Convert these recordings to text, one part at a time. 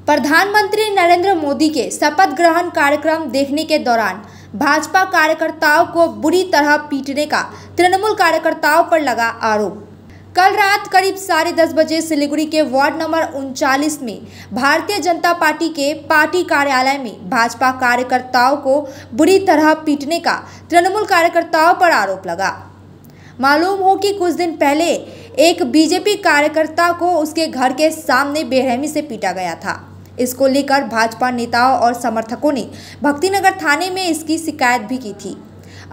प्रधानमंत्री नरेंद्र मोदी के शपथ ग्रहण कार्यक्रम देखने के दौरान भाजपा कार्यकर्ताओं को बुरी तरह पीटने का तृणमूल कार्यकर्ताओं पर लगा आरोप। कल रात करीब 10:30 बजे सिलीगुड़ी के वार्ड नंबर 39 में भारतीय जनता पार्टी के पार्टी कार्यालय में भाजपा कार्यकर्ताओं को बुरी तरह पीटने का तृणमूल कार्यकर्ताओं पर आरोप लगा। मालूम हो कि कुछ दिन पहले एक बीजेपी कार्यकर्ता को उसके घर के सामने बेरहमी से पीटा गया था। इसको लेकर भाजपा नेताओं और समर्थकों ने भक्तिनगर थाने में इसकी शिकायत भी की थी।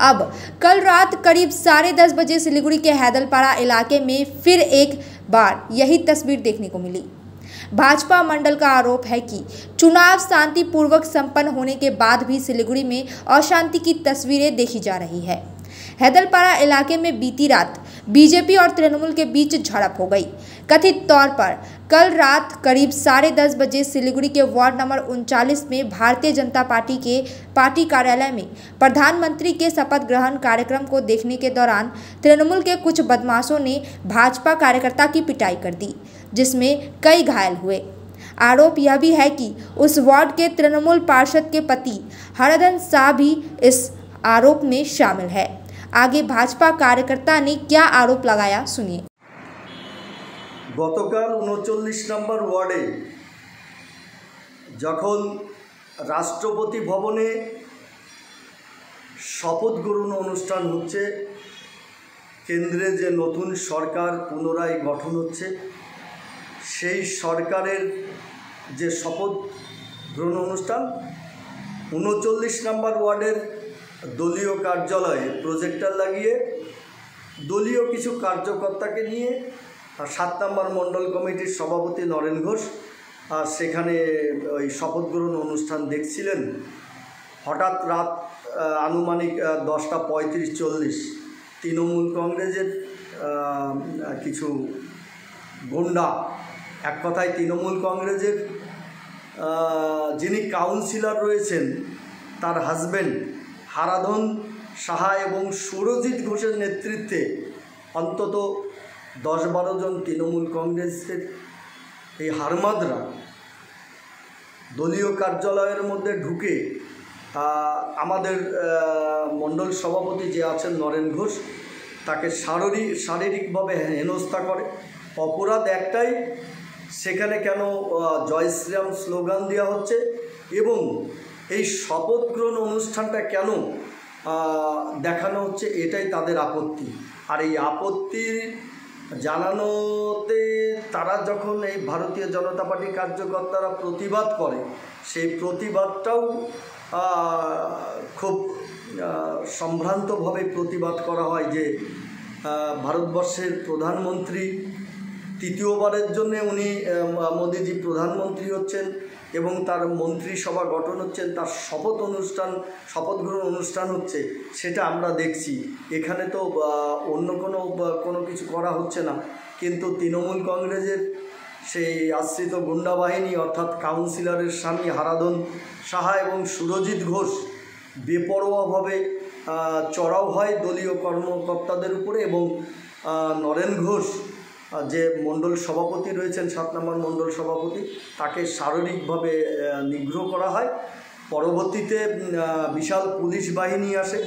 अब कल रात करीब 10:30 बजे सिलीगुड़ी के हैदलपाड़ा इलाके में फिर एक बार यही तस्वीर देखने को मिली। भाजपा मंडल का आरोप है कि चुनाव शांतिपूर्वक संपन्न होने के बाद भी सिलीगुड़ी में अशांति की तस्वीरें देखी जा रही है। हैदलपाड़ा इलाके में बीती रात बीजेपी और तृणमूल के बीच झड़प हो गई। कथित तौर पर कल रात करीब 10:30 बजे सिलीगुड़ी के वार्ड नंबर 39 में भारतीय जनता पार्टी के पार्टी कार्यालय में प्रधानमंत्री के शपथ ग्रहण कार्यक्रम को देखने के दौरान तृणमूल के कुछ बदमाशों ने भाजपा कार्यकर्ता की पिटाई कर दी, जिसमें कई घायल हुए। आरोप यह भी है कि उस वार्ड के तृणमूल पार्षद के पति हरधन शाह भी इस आरोप में शामिल है। आगे भाजपा कार्यकर्ता ने क्या आरोप लगाया, सुनिए। গতকাল 39 নম্বর ওয়ার্ডে যখন রাষ্ট্রপতি ভবনে শপথ গ্রহণ অনুষ্ঠান হচ্ছে, কেন্দ্রে যে নতুন সরকার পুনরায় গঠন হচ্ছে, সেই সরকারের যে শপথ গ্রহণ অনুষ্ঠান 39 নম্বর ওয়ার্ডের দলীয় কার্যালয়ে প্রজেক্টর লাগিয়ে দলীয় কিছু কার্যকর্তাকে নিয়ে 7 নম্বর মণ্ডল কমিটির সভাপতি নরেন ঘোষ সেখানে ওই শপথ গ্রহণ অনুষ্ঠান দেখছিলেন। হঠাৎ রাত আনুমানিক 10:35-40 তৃণমূল কংগ্রেসের কিছু গুন্ডা, এক কথায় তৃণমূল কংগ্রেসের যিনি কাউন্সিলর রয়েছেন তার হাজব্যান্ড হারাধন সাহা এবং সুরজিৎ ঘোষের নেতৃত্বে অন্তত 10-12 জন তৃণমূল কংগ্রেসের এই হারমাদরা দলীয় কার্যালয়ের মধ্যে ঢুকে আমাদের মণ্ডল সভাপতি যে আছেন নরেন ঘোষ তাকে শারীরিকভাবে হেনস্থা করে। অপরাধ একটাই, সেখানে কেন জয় শ্রীরাম স্লোগান দেওয়া হচ্ছে এবং এই শপথ গ্রহণ অনুষ্ঠানটা কেন দেখানো হচ্ছে, এটাই তাদের আপত্তি। আর এই আপত্তির জানানোতে তারা যখন এই ভারতীয় জনতা পার্টির কার্যকর্তারা প্রতিবাদ করে, সেই প্রতিবাদটাও খুব সম্ভ্রান্তভাবে প্রতিবাদ করা হয় যে ভারতবর্ষের প্রধানমন্ত্রী তৃতীয়বারের জন্য উনি মোদিজি প্রধানমন্ত্রী হচ্ছেন এবং তার মন্ত্রিসভা গঠন হচ্ছেন, তার শপথ গ্রহণ অনুষ্ঠান হচ্ছে, সেটা আমরা দেখছি। এখানে তো অন্য কোনো কিছু করা হচ্ছে না, কিন্তু তৃণমূল কংগ্রেসের সেই আশ্রিত গুন্ডা বাহিনী অর্থাৎ কাউন্সিলরের স্বামী হারাধন সাহা এবং সুরজিৎ ঘোষ বেপরোয়াভাবে চড়াও হয় দলীয় কর্মকর্তাদের উপরে এবং নরেন ঘোষ যে মণ্ডল সভাপতি রয়েছেন 7 নম্বর মণ্ডল সভাপতি, তাকে শারীরিকভাবে নিগ্রহ করা হয়। পরবর্তীতে বিশাল পুলিশ বাহিনী আসে,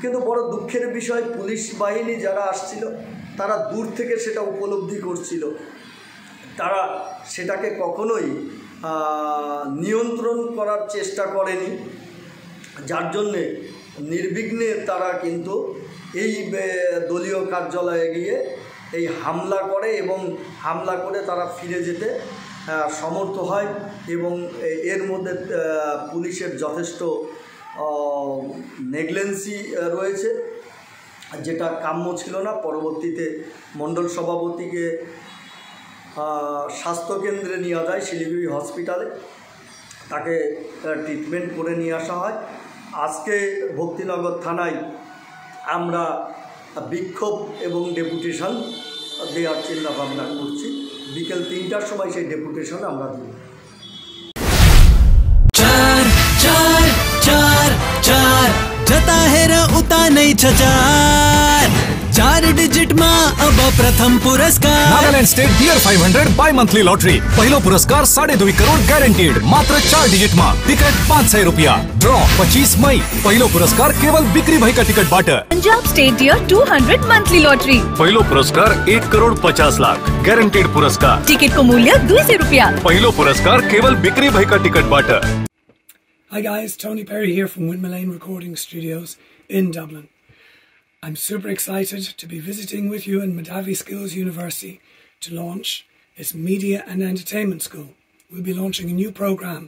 কিন্তু বড় দুঃখের বিষয় পুলিশ বাহিনী যারা আসছিল তারা দূর থেকে সেটা উপলব্ধি করছিল, তারা সেটাকে কখনোই নিয়ন্ত্রণ করার চেষ্টা করেনি, যার জন্যে নির্বিঘ্নে তারা কিন্তু এই দলীয় কার্যালয়ে গিয়ে এই হামলা করে এবং হামলা করে তারা ফিরে যেতে সমর্থ হয় এবং এর মধ্যে পুলিশের যথেষ্ট নেগলেন্সি রয়েছে, যেটা কাম্য ছিল না। পরবর্তীতে মণ্ডল সভাপতিকে স্বাস্থ্যকেন্দ্রে নিয়ে যায়, শিলিগুড়ি হসপিটালে, তাকে ট্রিটমেন্ট করে নিয়ে আসা হয়। আজকে ভক্তিনগর থানায় আমরা বিক্ষোভ এবং ডেপুটেশন দেওয়ার চিন্তা ভাবনা করছি। বিকেল 3টার সময় সেই ডেপুটেশন আমরা দিই। जता हेर उता नै छ चार 4 डिजिट मा अब प्रथम पुरस्कार Nagaland state dear 500 bimonthly lottery पहिलो पुरस्कार 2.5 करोड़ गैरेंटीड मात्र 4 डिजिट मा टिकट 500 रुपया ड्रॉ 25 मई पहिलो पुरस्कार केवल बिक्री भएका टिकट बाट Punjab state dear 200 monthly lottery पहिलो पुरस्कार 1 करोड़ 50 लाख गैरेंटीड पुरस्कार टिकट को मूल्य 200 रुपया पहिलो पुरस्कार केवल बिक्री भएका टिकट बाट। Hi guys, Tony Perry here from Windmill Lane Recording Studios in Dublin. I'm super excited to be visiting with you in Madavi Skills University to launch this Media and Entertainment School. We'll be launching a new program.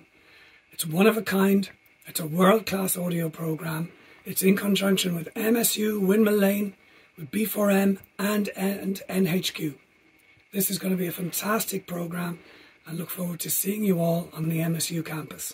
It's one of a kind, it's a world-class audio program. It's in conjunction with MSU, Windmill Lane, with B4M and NHQ. This is going to be a fantastic program and look forward to seeing you all on the MSU campus.